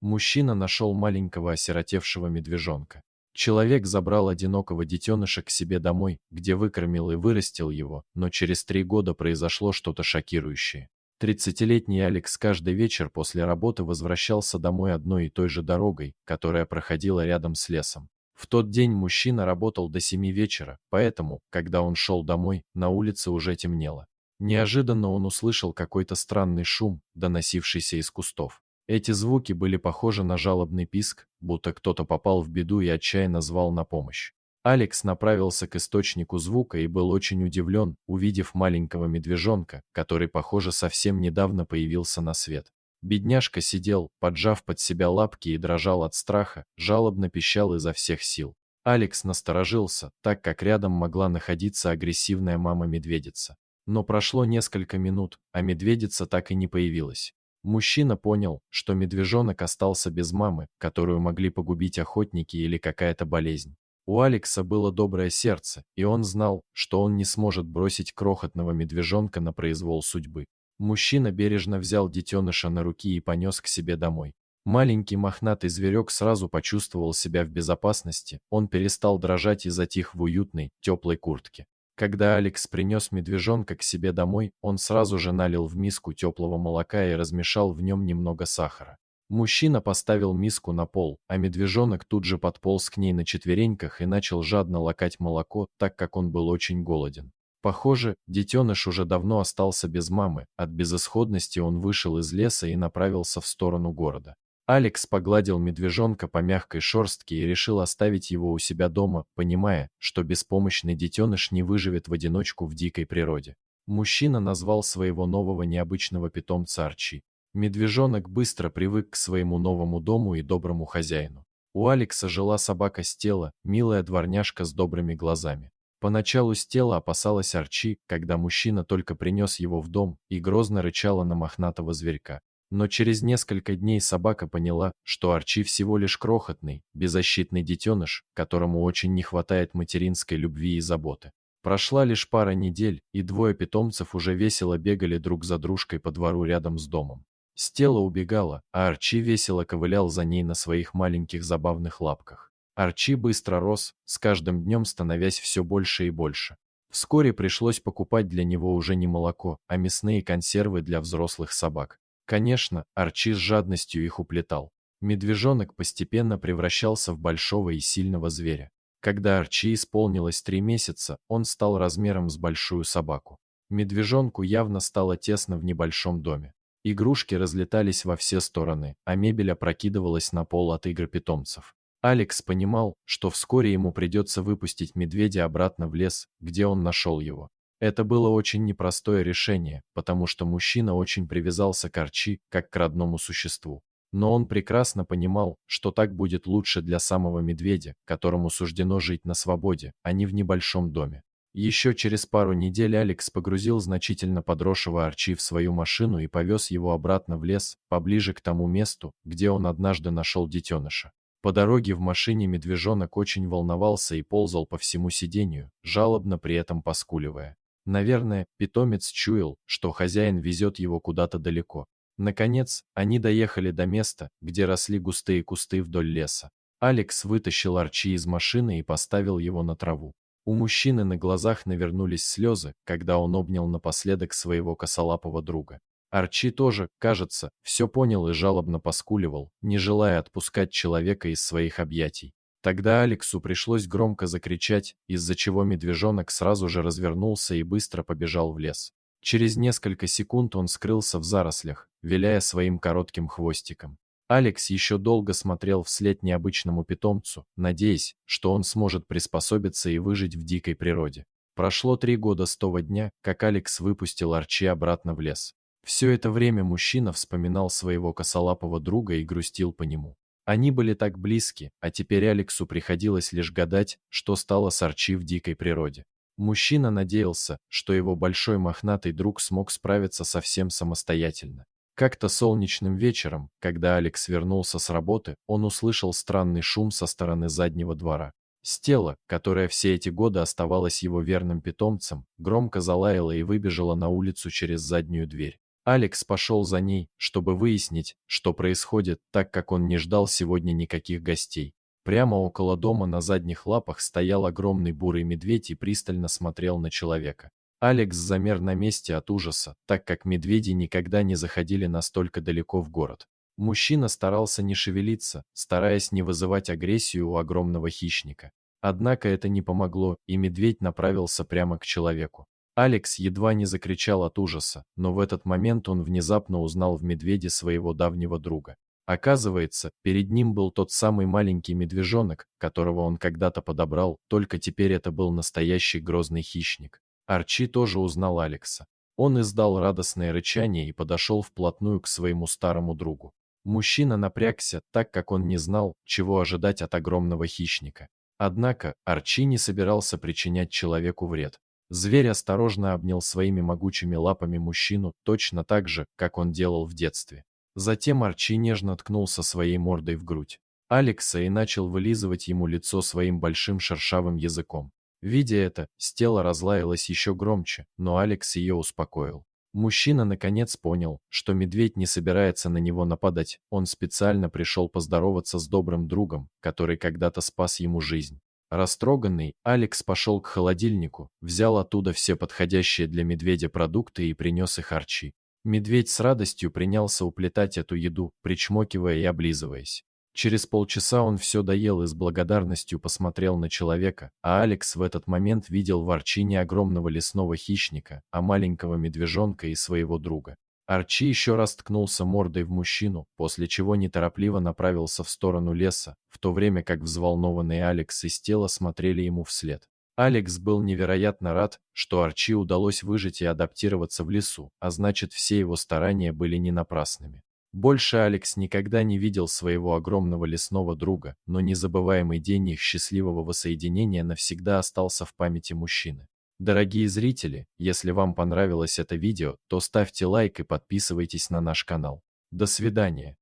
Мужчина нашел маленького осиротевшего медвежонка. Человек забрал одинокого детеныша к себе домой, где выкормил и вырастил его, но через 3 года произошло что-то шокирующее. 30-летний Алекс каждый вечер после работы возвращался домой одной и той же дорогой, которая проходила рядом с лесом. В тот день мужчина работал до 7 вечера, поэтому, когда он шел домой, на улице уже темнело. Неожиданно он услышал какой-то странный шум, доносившийся из кустов. Эти звуки были похожи на жалобный писк, будто кто-то попал в беду и отчаянно звал на помощь. Алекс направился к источнику звука и был очень удивлен, увидев маленького медвежонка, который, похоже, совсем недавно появился на свет. Бедняжка сидел, поджав под себя лапки и дрожал от страха, жалобно пищал изо всех сил. Алекс насторожился, так как рядом могла находиться агрессивная мама-медведица. Но прошло несколько минут, а медведица так и не появилась. Мужчина понял, что медвежонок остался без мамы, которую могли погубить охотники или какая-то болезнь. У Алекса было доброе сердце, и он знал, что он не сможет бросить крохотного медвежонка на произвол судьбы. Мужчина бережно взял детеныша на руки и понес к себе домой. Маленький мохнатый зверек сразу почувствовал себя в безопасности, он перестал дрожать и затих в уютной, теплой куртке. Когда Алекс принес медвежонка к себе домой, он сразу же налил в миску теплого молока и размешал в нем немного сахара. Мужчина поставил миску на пол, а медвежонок тут же подполз к ней на четвереньках и начал жадно лакать молоко, так как он был очень голоден. Похоже, детеныш уже давно остался без мамы, от безысходности он вышел из леса и направился в сторону города. Алекс погладил медвежонка по мягкой шерстке и решил оставить его у себя дома, понимая, что беспомощный детеныш не выживет в одиночку в дикой природе. Мужчина назвал своего нового необычного питомца Арчи. Медвежонок быстро привык к своему новому дому и доброму хозяину. У Алекса жила собака Стелла, милая дворняжка с добрыми глазами. Поначалу Стелла опасалась Арчи, когда мужчина только принес его в дом, и грозно рычала на мохнатого зверька. Но через несколько дней собака поняла, что Арчи всего лишь крохотный, беззащитный детеныш, которому очень не хватает материнской любви и заботы. Прошла лишь пара недель, и двое питомцев уже весело бегали друг за дружкой по двору рядом с домом. Стелла убегала, а Арчи весело ковылял за ней на своих маленьких забавных лапках. Арчи быстро рос, с каждым днем становясь все больше и больше. Вскоре пришлось покупать для него уже не молоко, а мясные консервы для взрослых собак. Конечно, Арчи с жадностью их уплетал. Медвежонок постепенно превращался в большого и сильного зверя. Когда Арчи исполнилось 3 месяца, он стал размером с большую собаку. Медвежонку явно стало тесно в небольшом доме. Игрушки разлетались во все стороны, а мебель опрокидывалась на пол от игр питомцев. Алекс понимал, что вскоре ему придется выпустить медведя обратно в лес, где он нашел его. Это было очень непростое решение, потому что мужчина очень привязался к Арчи, как к родному существу. Но он прекрасно понимал, что так будет лучше для самого медведя, которому суждено жить на свободе, а не в небольшом доме. Еще через пару недель Алекс погрузил значительно подросшего Арчи в свою машину и повез его обратно в лес, поближе к тому месту, где он однажды нашел детеныша. По дороге в машине медвежонок очень волновался и ползал по всему сиденью, жалобно при этом поскуливая. Наверное, питомец чуял, что хозяин везет его куда-то далеко. Наконец, они доехали до места, где росли густые кусты вдоль леса. Алекс вытащил Арчи из машины и поставил его на траву. У мужчины на глазах навернулись слезы, когда он обнял напоследок своего косолапого друга. Арчи тоже, кажется, все понял и жалобно поскуливал, не желая отпускать человека из своих объятий. Тогда Алексу пришлось громко закричать, из-за чего медвежонок сразу же развернулся и быстро побежал в лес. Через несколько секунд он скрылся в зарослях, виляя своим коротким хвостиком. Алекс еще долго смотрел вслед необычному питомцу, надеясь, что он сможет приспособиться и выжить в дикой природе. Прошло 3 года с того дня, как Алекс выпустил Арчи обратно в лес. Все это время мужчина вспоминал своего косолапого друга и грустил по нему. Они были так близки, а теперь Алексу приходилось лишь гадать, что стало с Арчи в дикой природе. Мужчина надеялся, что его большой мохнатый друг смог справиться совсем самостоятельно. Как-то солнечным вечером, когда Алекс вернулся с работы, он услышал странный шум со стороны заднего двора. Стелла, которая все эти годы оставалась его верным питомцем, громко залаяла и выбежала на улицу через заднюю дверь. Алекс пошел за ней, чтобы выяснить, что происходит, так как он не ждал сегодня никаких гостей. Прямо около дома на задних лапах стоял огромный бурый медведь и пристально смотрел на человека. Алекс замер на месте от ужаса, так как медведи никогда не заходили настолько далеко в город. Мужчина старался не шевелиться, стараясь не вызывать агрессию у огромного хищника. Однако это не помогло, и медведь направился прямо к человеку. Алекс едва не закричал от ужаса, но в этот момент он внезапно узнал в медведе своего давнего друга. Оказывается, перед ним был тот самый маленький медвежонок, которого он когда-то подобрал, только теперь это был настоящий грозный хищник. Арчи тоже узнал Алекса. Он издал радостное рычание и подошел вплотную к своему старому другу. Мужчина напрягся, так как он не знал, чего ожидать от огромного хищника. Однако Арчи не собирался причинять человеку вред. Зверь осторожно обнял своими могучими лапами мужчину точно так же, как он делал в детстве. Затем Арчи нежно ткнулся своей мордой в грудь Алекса и начал вылизывать ему лицо своим большим шершавым языком. Видя это, Стелла разлаялась еще громче, но Алекс ее успокоил. Мужчина наконец понял, что медведь не собирается на него нападать, он специально пришел поздороваться с добрым другом, который когда-то спас ему жизнь. Растроганный, Алекс пошел к холодильнику, взял оттуда все подходящие для медведя продукты и принес их Арчи. Медведь с радостью принялся уплетать эту еду, причмокивая и облизываясь. Через полчаса он все доел и с благодарностью посмотрел на человека, а Алекс в этот момент видел в Арчи не огромного лесного хищника, а маленького медвежонка и своего друга. Арчи еще раз ткнулся мордой в мужчину, после чего неторопливо направился в сторону леса, в то время как взволнованные Алекс и Стелла смотрели ему вслед. Алекс был невероятно рад, что Арчи удалось выжить и адаптироваться в лесу, а значит, все его старания были не напрасными. Больше Алекс никогда не видел своего огромного лесного друга, но незабываемый день их счастливого воссоединения навсегда остался в памяти мужчины. Дорогие зрители, если вам понравилось это видео, то ставьте лайк и подписывайтесь на наш канал. До свидания.